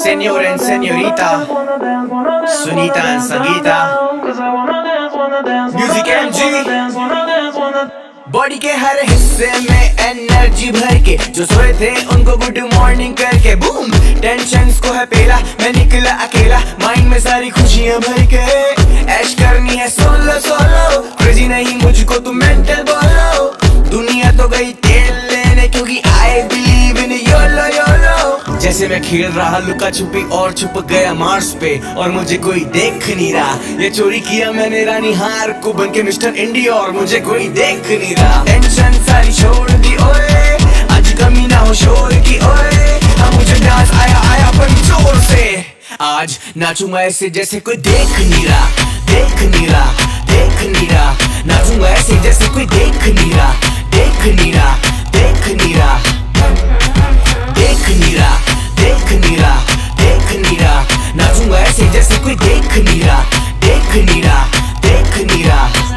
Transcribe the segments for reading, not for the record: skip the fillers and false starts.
Señor and señorita, Sunita and Sangeeta, Music MG, body के हर हिस्से में एनर्जी भर के जो सोए थे उनको गुड मॉर्निंग करके बूम टेंशंस को है पेला मैं निकला अकेला माइंड में सारी खुशियां भर के ऐश करनी है सोलो सोलो क्रेजी नहीं मुझको तुम मेंटल बोलो दुनिया तो गई तेल लेने क्योंकि I believe in YOLO YOLO जैसे मैं खेल रहा लुका छुपी और छुप गया मार्स पे और मुझे कोई देख नहीं रहा ये चोरी किया मैंने रानी हार को बन के मिस्टर इंडिया और मुझे कोई देख नहीं रहा टेंशन सारी छोड़ दी ओए आज कमी ना हो शोर की ओए हाँ मुझे डांस आया आया पर जोर से आज नाचूंगा ऐसे जैसे कोई देख नहीं रहा देख नहीं रहा देख नहीं रहा नाचूंगा ऐसे जैसे कोई देख नहीं रहा देख नहीं रहा देख नहीं रहा देख नहीं रहा देख नहीं रहा देख नहीं रहा नाचूंगा ऐसे जैसे कोई देख नहीं रहा देख नहीं रहा देख नहीं रहा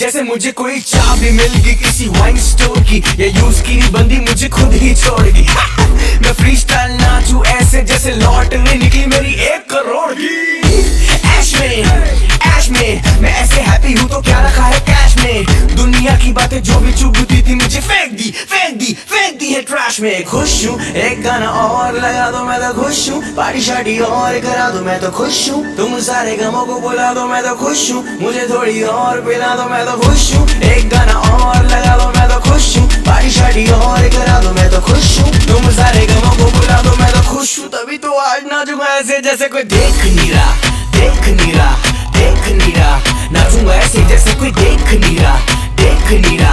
जैसे मुझे कोई चाबी मिल गई किसी वाइन स्टोर की या यूज की बंदी मुझे खुद ही छोड़गी मैं फ्री स्टाइल नाचूं ऐसे जैसे लॉटरी निकली मेरी 1 करोड़ की ऐश में मैं ऐसे हैप्पी हूँ तो क्या रखा है कैश में दुनिया की बातें जो भी चुभती थी मुझे फेंक दी है ट्रैश में खुश हूँ एक गाना और लगा दो मैं तो खुश हूँ पार्टी शार्टी और करा दो मैं तो खुश हूँ तुम सारे गमों को बुला दो मैं तो खुश हूँ मुझे थोड़ी और पिला दो मैं तो खुश हूँ एक गाना और लगा दो मैं तो खुश हूँ पार्टी शार्टी और करा दो मैं तो खुश हूँ तुम सारे गमों को बुला दो मैं तो खुश हूँ तभी तो आज नाचूंगा ऐसे जैसे कोई देख नहीं रहा देख नहीं रहा देख नहीं रहा नाचूंगा ऐसे जैसे कोई देख नहीं रहा देख नहीं रहा